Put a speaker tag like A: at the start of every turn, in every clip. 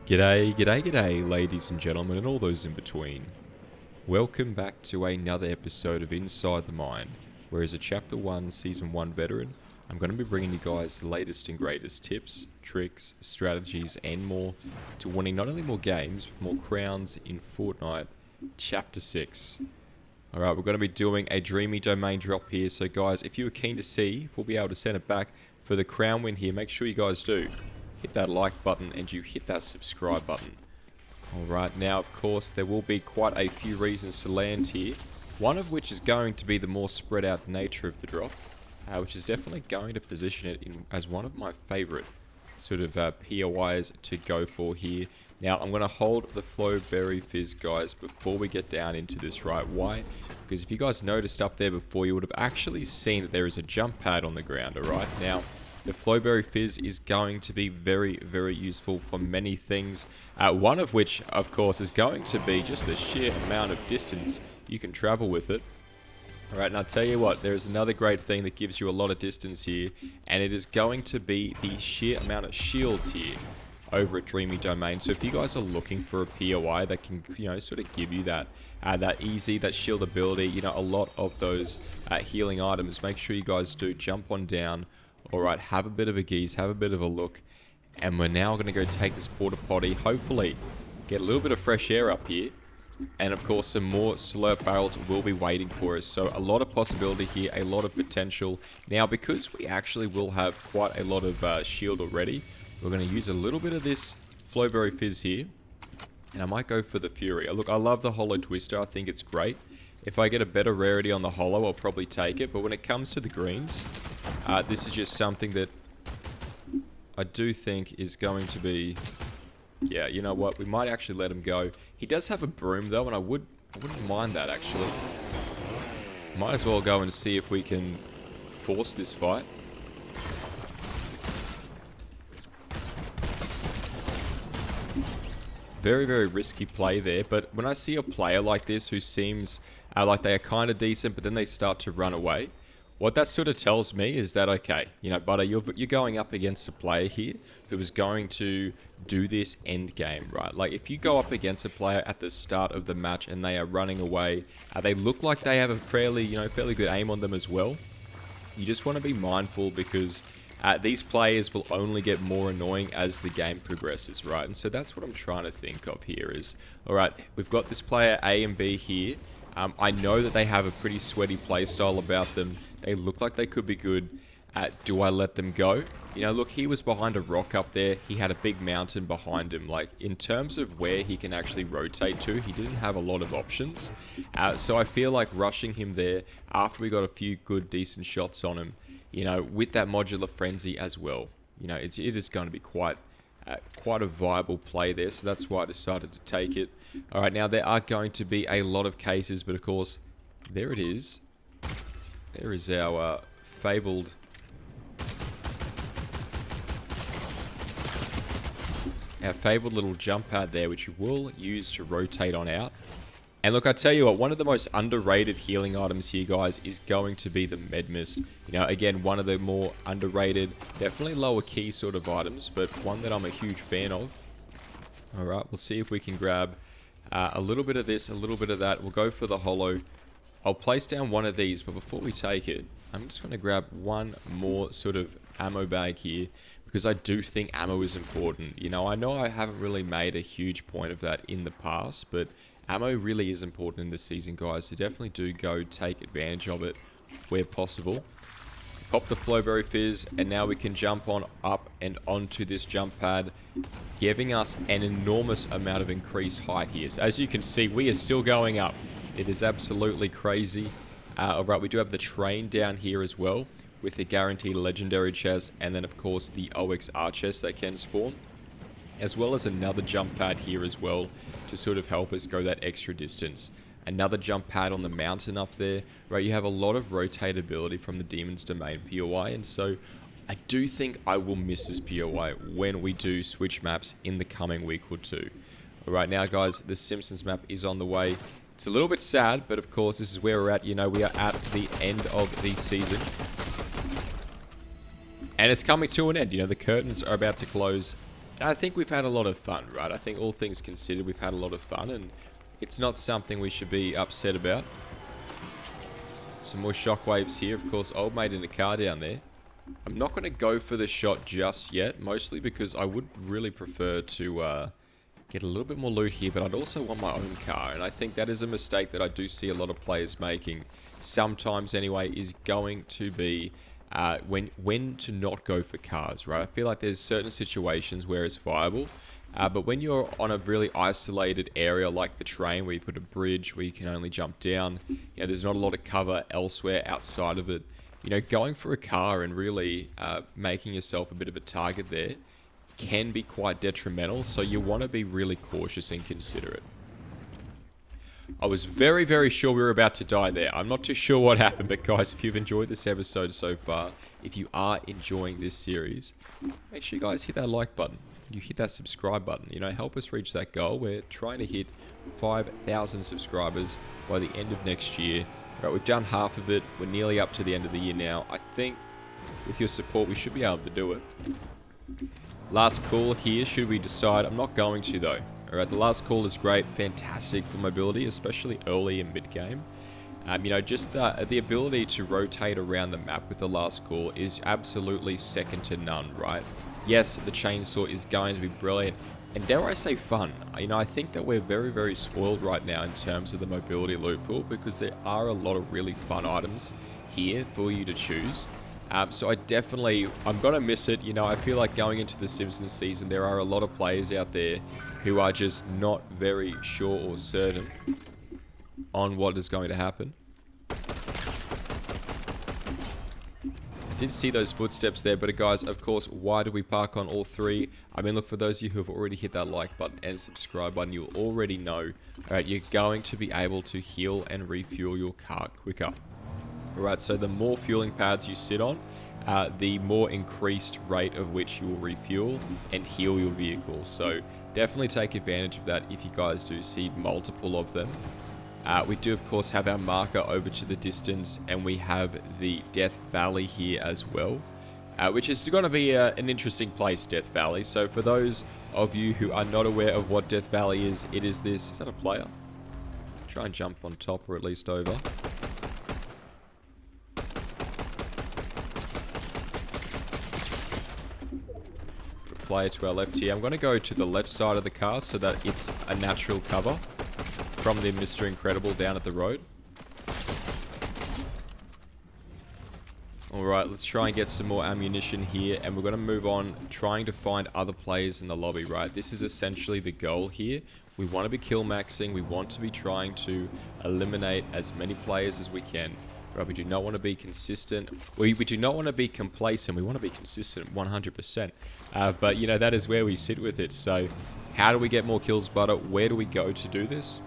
A: G'day, g'day, g'day, ladies and gentlemen, and all those in between. Welcome back to another episode of Inside the Mine, where as a Chapter 1, Season 1 veteran, I'm going to be bringing you guys the latest and greatest tips, tricks, strategies, and more to winning not only more games, but more crowns in Fortnite Chapter 6. Alright, we're going to be doing a Dreamy domain drop here, so guys, if you were keen to see if we'll be able to send it back for the crown win here, make sure you guys do. Hit that like button and you hit that subscribe button. Alright, now of course there will be quite a few reasons to land here. One of which is going to be the more spread out nature of the drop. Which is definitely going to position it as one of my favourite sort of POIs to go for here. Now I'm going to hold the Flow Berry Fizz, guys, before we get down into this, right? Why? Because if you guys noticed up there before, you would have actually seen that there is a jump pad on the ground, alright? Now, the Flowberry Fizz is going to be very, very useful for many things. One of which, of course, is going to be just the sheer amount of distance you can travel with it. Alright, and I'll tell you what, there's another great thing that gives you a lot of distance here, and it is going to be the sheer amount of shields here over at Dreamy Domain. So if you guys are looking for a POI that can, sort of give you that that shield ability, a lot of those healing items, make sure you guys do jump on down. Alright, have a bit of a geese, have a bit of a look, and we're now going to go take this porta potty, hopefully get a little bit of fresh air up here, and of course some more slurp barrels will be waiting for us, so a lot of possibility here, a lot of potential. Now because we actually will have quite a lot of shield already, we're going to use a little bit of this Flowberry Fizz here, and I might go for the Fury. Look, I love the Holo Twister, I think it's great. If I get a better rarity on the Holo, I'll probably take it, but when it comes to the greens, this is just something that I do think is going to be... Yeah, you know what? We might actually let him go. He does have a broom, though, and I wouldn't mind that, actually. Might as well go and see if we can force this fight. Very, very risky play there, but when I see a player like this who seems like they are kind of decent, but then they start to run away, what that sort of tells me is that, okay, Butter, you're going up against a player here who is going to do this end game, right? Like, if you go up against a player at the start of the match and they are running away, they look like they have a fairly good aim on them as well. You just want to be mindful because these players will only get more annoying as the game progresses, right? And so that's what I'm trying to think of here is, alright, we've got this player A and B here. I know that they have a pretty sweaty playstyle about them. They look like they could be good. Do I let them go? Look, he was behind a rock up there. He had a big mountain behind him. Like, in terms of where he can actually rotate to, he didn't have a lot of options. So I feel like rushing him there after we got a few good, decent shots on him, with that modular frenzy as well. It is going to be quite a viable play there, so that's why I decided to take it. Alright, now there are going to be a lot of cases, but of course, there it is. There is our fabled... Our fabled little jump pad there, which you will use to rotate on out. And look, I tell you what, one of the most underrated healing items here, guys, is going to be the Med Mist. Again, one of the more underrated, definitely lower key sort of items, but one that I'm a huge fan of. Alright, we'll see if we can grab a little bit of this, a little bit of that. We'll go for the Holo. I'll place down one of these, but before we take it, I'm just going to grab one more sort of ammo bag here, because I do think ammo is important. I know I haven't really made a huge point of that in the past, but ammo really is important in this season, guys, so definitely do go take advantage of it where possible. Pop the Flowberry Fizz, and now we can jump on up and onto this jump pad, giving us an enormous amount of increased height here. So as you can see, we are still going up. It is absolutely crazy. Alright, we do have the train down here as well, with the guaranteed legendary chest, and then of course the OXR chest that can spawn, as well as another jump pad here as well to sort of help us go that extra distance. Another jump pad on the mountain up there, right? You have a lot of rotatability from the Demon's Domain POI, and so I do think I will miss this POI when we do switch maps in the coming week or two. Alright, now guys, the Simpsons map is on the way. It's a little bit sad, but of course this is where we're at. We are at the end of the season. And it's coming to an end. The curtains are about to close I think we've had a lot of fun, right? I think all things considered, we've had a lot of fun, and it's not something we should be upset about. Some more shockwaves here. Of course, old mate in a car down there. I'm not going to go for the shot just yet, mostly because I would really prefer to get a little bit more loot here, but I'd also want my own car, and I think that is a mistake that I do see a lot of players making, sometimes anyway, is going to be when to not go for cars, right? I feel like there's certain situations where it's viable, but when you're on a really isolated area like the train, where you've got a bridge where you can only jump down, there's not a lot of cover elsewhere outside of it, going for a car and really making yourself a bit of a target there can be quite detrimental, so you want to be really cautious and considerate. I was very, very sure we were about to die there. I'm not too sure what happened, but guys, if you've enjoyed this episode so far, if you are enjoying this series, make sure you guys hit that like button. You hit that subscribe button. Help us reach that goal. We're trying to hit 5,000 subscribers by the end of next year. Right, we've done half of it. We're nearly up to the end of the year now. I think with your support, we should be able to do it. Last call here, should we decide? I'm not going to, though. Alright, the last call is great, fantastic for mobility, especially early and mid-game. Just the ability to rotate around the map with the last call is absolutely second to none, right? Yes, the chainsaw is going to be brilliant, and dare I say fun. I think that we're very, very spoiled right now in terms of the mobility loot pool, because there are a lot of really fun items here for you to choose. So I'm going to miss it. I feel like going into the Simpsons season, there are a lot of players out there who are just not very sure or certain on what is going to happen. I did see those footsteps there, but guys, of course, why do we park on all three? Look, for those of you who have already hit that like button and subscribe button, you'll already know, alright, you're going to be able to heal and refuel your car quicker. Alright, so the more fueling pads you sit on, the more increased rate of which you will refuel and heal your vehicle. So definitely take advantage of that if you guys do see multiple of them. We do, of course, have our marker over to the distance, and we have the Death Valley here as well, which is going to be an interesting place, Death Valley. So for those of you who are not aware of what Death Valley is, it is this... Is that a player? Try and jump on top, or at least over. Player to our left here. I'm going to go to the left side of the car so that it's a natural cover from the Mr. Incredible down at the road. Alright, let's try and get some more ammunition here, and we're going to move on trying to find other players in the lobby, right? This is essentially the goal here. We want to be kill maxing, we want to be trying to eliminate as many players as we can. Right, we do not want to be consistent. We do not want to be complacent. We want to be consistent 100%. But, that is where we sit with it. So, how do we get more kills, Butter? Where do we go to do this?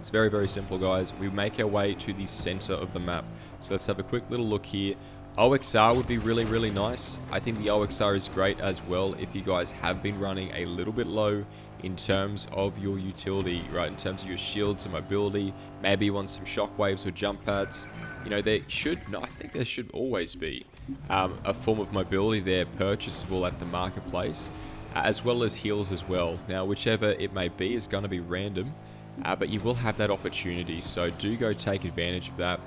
A: It's very, very simple, guys. We make our way to the center of the map. So, let's have a quick little look here. OXR would be really, really nice. I think the OXR is great as well if you guys have been running a little bit low in terms of your utility, right? In terms of your shields and mobility. Maybe you want some shockwaves or jump pads. I think there should always be a form of mobility there purchasable at the marketplace, as well as heals as well. Now, whichever it may be is going to be random, but you will have that opportunity, so do go take advantage of that.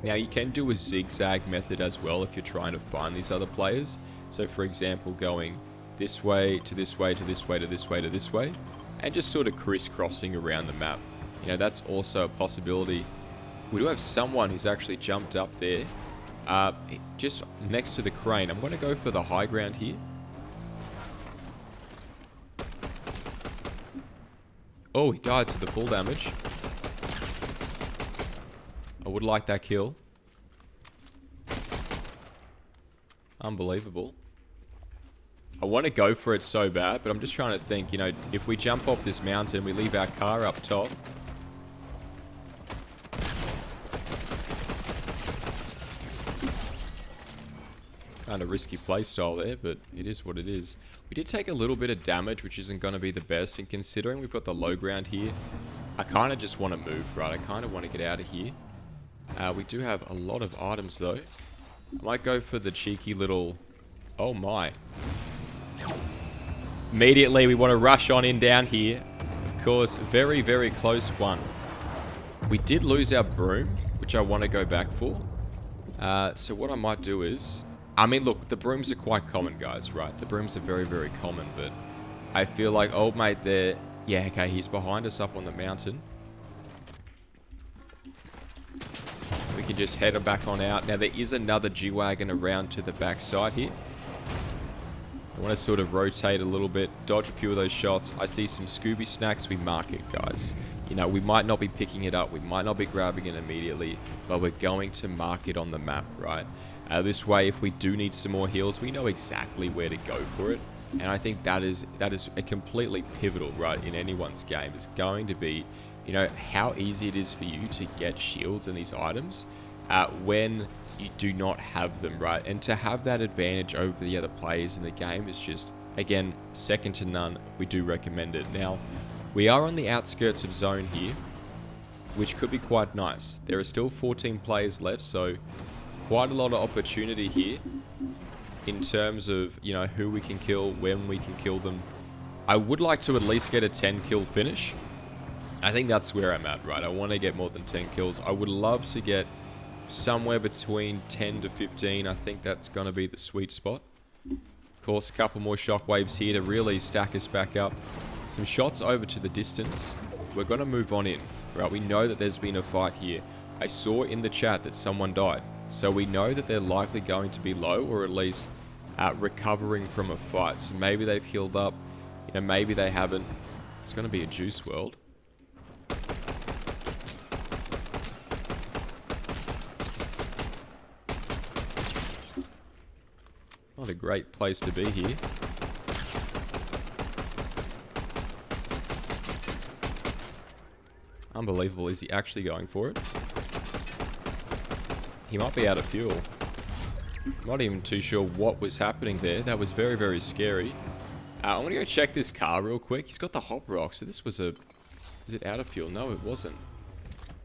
A: Now, you can do a zigzag method as well if you're trying to find these other players. So, for example, going this way to this way to this way to this way to this way, and just sort of crisscrossing around the map. That's also a possibility. We do have someone who's actually jumped up there, just next to the crane. I'm going to go for the high ground here. Oh, he died to the full damage. I would like that kill. Unbelievable. I want to go for it so bad, but I'm just trying to think, if we jump off this mountain, we leave our car up top. Kind of risky playstyle there, but it is what it is. We did take a little bit of damage, which isn't going to be the best, and considering we've got the low ground here, I kind of just want to move, right? I kind of want to get out of here. We do have a lot of items, though. I might go for the cheeky little... Oh, my. Immediately, we want to rush on in down here. Of course, very, very close one. We did lose our broom, which I want to go back for. So what I might do is... I mean, look, the brooms are quite common, guys, right? The brooms are very, very common, but I feel like old mate there... Yeah, okay, he's behind us up on the mountain. We can just head back on out. Now, there is another G-Wagon around to the back side here. I want to sort of rotate a little bit, dodge a few of those shots. I see some Scooby snacks. We mark it, guys. You know, we might not be picking it up. We might not be grabbing it immediately, but we're going to mark it on the map, right? This way, if we do need some more heals, we know exactly where to go for it. And I think that is a completely pivotal, right, in anyone's game. It's going to be, you know, how easy it is for you to get shields and these items when you do not have them, right? And to have that advantage over the other players in the game is just, again, second to none. We do recommend it. Now, we are on the outskirts of zone here, which could be quite nice. There are still 14 players left, so quite a lot of opportunity here in terms of, you know, who we can kill, when we can kill them. I would like to at least get a 10 kill finish. I think that's where I'm at, right? I want to get more than 10 kills. I would love to get somewhere between 10 to 15. I think that's going to be the sweet spot. Of course, a couple more shockwaves here to really stack us back up. Some shots over to the distance. We're going to move on in, right? We know that there's been a fight here. I saw in the chat that someone died. So we know that they're likely going to be low, or at least recovering from a fight. So maybe they've healed up. You know, maybe they haven't. It's going to be a juice world. Not a great place to be here. Unbelievable. Is he actually going for it? He might be out of fuel. I'm not even too sure what was happening there. That was very, very scary. I'm going to go check this car real quick. He's got the hop rock, so this was a... Is it out of fuel? No, it wasn't.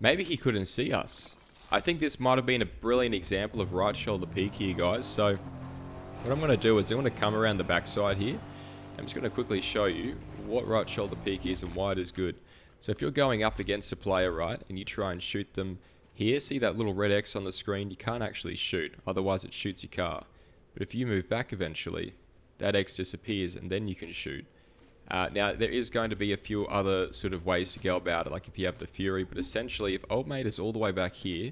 A: Maybe he couldn't see us. I think this might have been a brilliant example of right shoulder peak here, guys. So what I'm going to do is I'm going to come around the backside here. I'm just going to quickly show you what right shoulder peak is and why it is good. So if you're going up against a player, right, and you try and shoot them here, see that little red X on the screen? You can't actually shoot, otherwise it shoots your car. But if you move back eventually, that X disappears and then you can shoot. Now, there is going to be a few other sort of ways to go about it, like if you have the Fury, but essentially if old mate is all the way back here,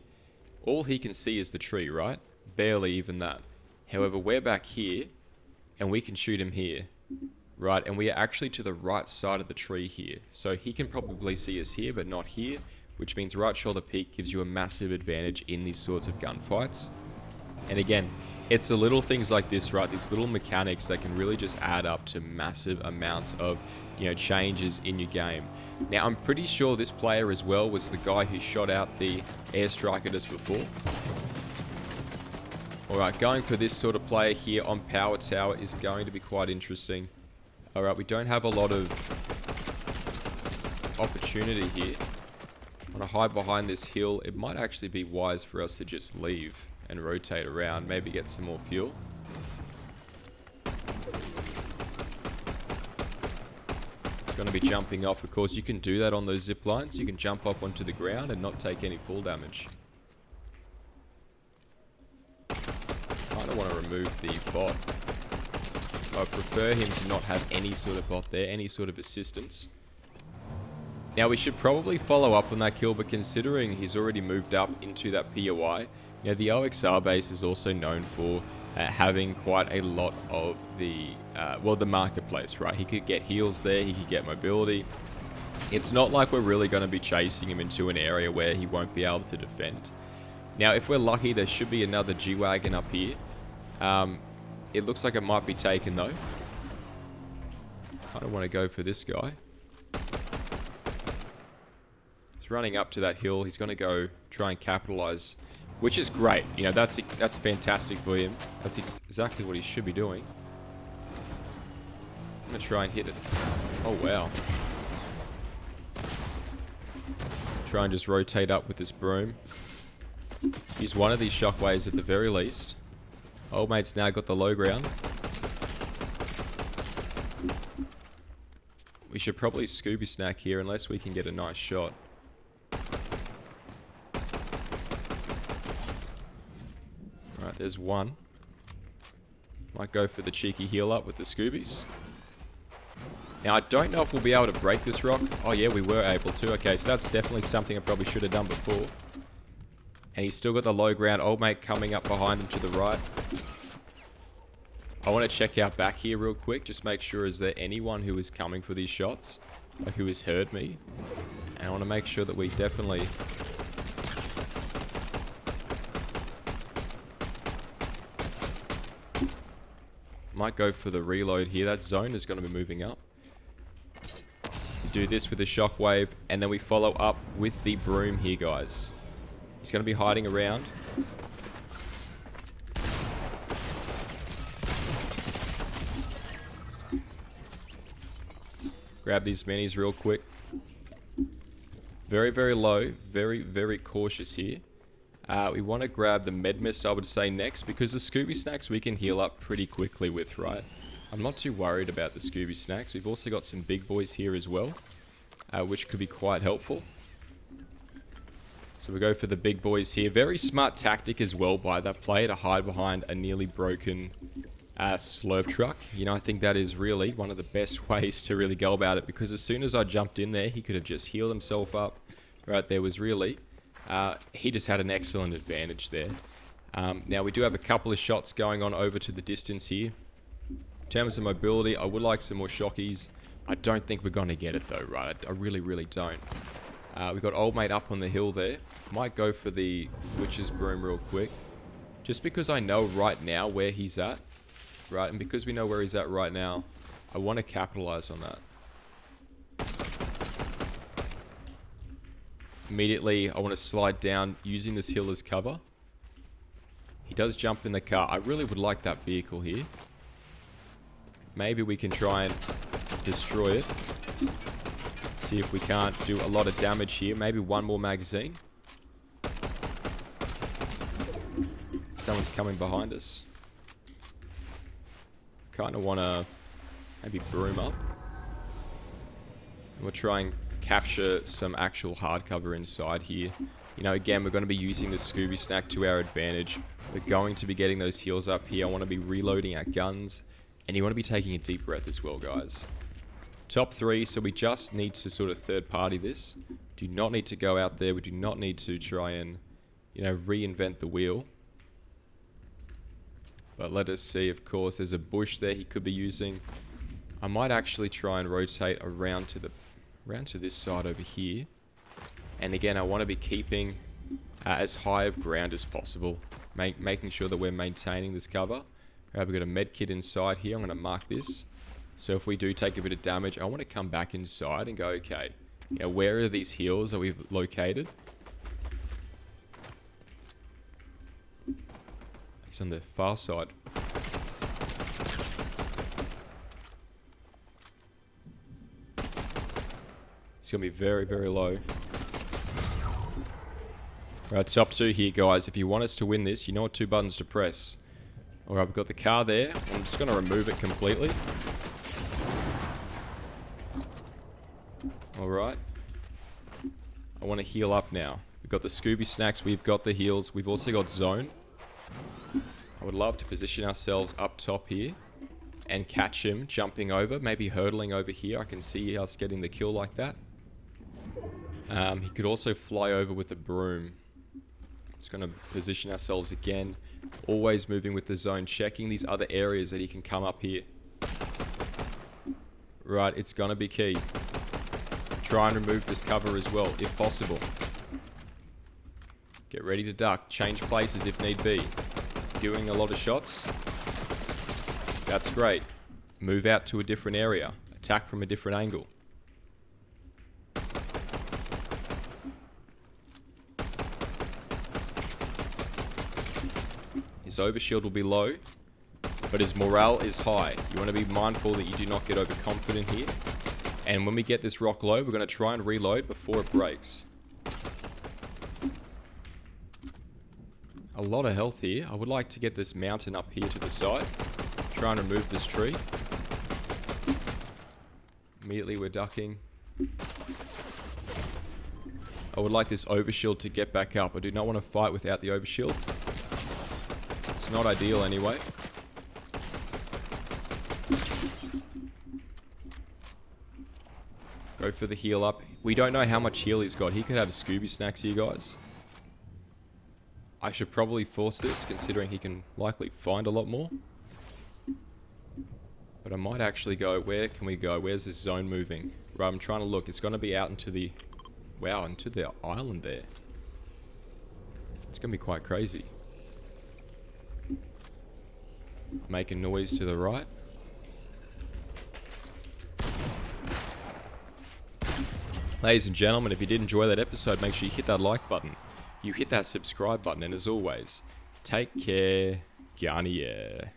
A: all he can see is the tree, right? Barely even that. However, we're back here, and we can shoot him here, right? And we are actually to the right side of the tree here. So he can probably see us here, but not here, which means right shoulder peak gives you a massive advantage in these sorts of gunfights. And again, it's the little things like this, right? These little mechanics that can really just add up to massive amounts of, you know, changes in your game. Now, I'm pretty sure this player as well was the guy who shot out the airstrike at us before. Alright, going for this sort of player here on Power Tower is going to be quite interesting. Alright, we don't have a lot of opportunity here. I want to hide behind this hill. It might actually be wise for us to just leave and rotate around, maybe get some more fuel. It's going to be jumping off. Of course, you can do that on those zip lines. You can jump up onto the ground and not take any fall damage. I don't want to remove the bot. I prefer him to not have any sort of bot there, any sort of assistance. Now, we should probably follow up on that kill, but considering he's already moved up into that POI, you know, the OXR base is also known for having quite a lot of the, well, the marketplace, right? He could get heals there, he could get mobility. It's not like we're really going to be chasing him into an area where he won't be able to defend. Now, if we're lucky, there should be another G-Wagon up here. It looks like it might be taken, though. I don't want to go for this guy. He's running up to that hill. He's going to go try and capitalize, which is great. You know, that's fantastic for him. That's exactly what he should be doing. I'm going to try and hit it. Oh, wow. Try and just rotate up with this broom. Use one of these shockwaves at the very least. Old mate's now got the low ground. We should probably Scooby Snack here unless we can get a nice shot. Right, there's one. Might go for the cheeky heal up with the Scoobies. Now, I don't know if we'll be able to break this rock. Oh, yeah, we were able to. Okay, so that's definitely something I probably should have done before. And he's still got the low ground. Old mate coming up behind him to the right. I want to check out back here real quick. Just make sure, is there anyone who is coming for these shots? Like, who has heard me? And I want to make sure that we definitely... Might go for the reload here. That zone is going to be moving up. We do this with the shockwave, and then we follow up with the broom here, guys. He's going to be hiding around. Grab these minis real quick. Very, very low. Very, very cautious here. We want to grab the med mist, I would say, next, because the Scooby Snacks we can heal up pretty quickly with, right? I'm not too worried about the Scooby Snacks. We've also got some big boys here as well, which could be quite helpful. So we go for the big boys here. Very smart tactic as well by that player to hide behind a nearly broken slurp truck. You know, I think that is really one of the best ways to really go about it, because as soon as I jumped in there, he could have just healed himself up. Right, there was really... he just had an excellent advantage there. Now, we do have a couple of shots going on over to the distance here. In terms of mobility, I would like some more shockies. I don't think we're going to get it, though, right? I really, really don't. We've got old mate up on the hill there. Might go for the witch's broom real quick. Just because I know right now where he's at. Right, and because we know where he's at right now, I want to capitalize on that. Immediately, I want to slide down using this hill as cover. He does jump in the car. I really would like that vehicle here. Maybe we can try and destroy it. See if we can't do a lot of damage here. Maybe one more magazine. Someone's coming behind us. Kind of want to maybe broom up. We'll try and capture some actual hardcover inside here. You know, again, we're going to be using the Scooby Snack to our advantage. We're going to be getting those heals up here. I want to be reloading our guns. And you want to be taking a deep breath as well, guys. Top 3, so we just need to sort of third party this. Do not need to go out there. We do not need to try and, you know, reinvent the wheel. But let us see, of course, there's a bush there he could be using. I might actually try and rotate around to this side over here. And again, I want to be keeping as high of ground as possible. Making sure that we're maintaining this cover. We've got a med kit inside here. I'm going to mark this. So if we do take a bit of damage, I want to come back inside and go, okay, you know, where are these heals that we've located? He's on the far side. It's going to be very, very low. Right, top 2 here, guys. If you want us to win this, you know what 2 buttons to press. Alright, we've got the car there. I'm just going to remove it completely. Alright. I want to heal up now. We've got the Scooby Snacks. We've got the heals. We've also got zone. I would love to position ourselves up top here and catch him jumping over, maybe hurdling over here. I can see us getting the kill like that. He could also fly over with the broom. Just going to position ourselves again. Always moving with the zone, checking these other areas that he can come up here. Right, it's going to be key. Try and remove this cover as well, if possible. Get ready to duck. Change places if need be. Doing a lot of shots. That's great. Move out to a different area. Attack from a different angle. His overshield will be low, but his morale is high. You want to be mindful that you do not get overconfident here. And when we get this rock low, we're going to try and reload before it breaks. A lot of health here. I would like to get this mountain up here to the side. Try and remove this tree. Immediately we're ducking. I would like this overshield to get back up. I do not want to fight without the overshield. It's not ideal anyway. Go for the heal up. We don't know how much heal he's got. He could have Scooby snacks here, guys. I should probably force this, considering he can likely find a lot more. But I might actually go... Where can we go? Where's this zone moving? Right, I'm trying to look. It's going to be out into the... Wow, into the island there. It's going to be quite crazy. Making noise to the right. Ladies and gentlemen, if you did enjoy that episode, make sure you hit that like button. You hit that subscribe button, and as always, take care. Garnier.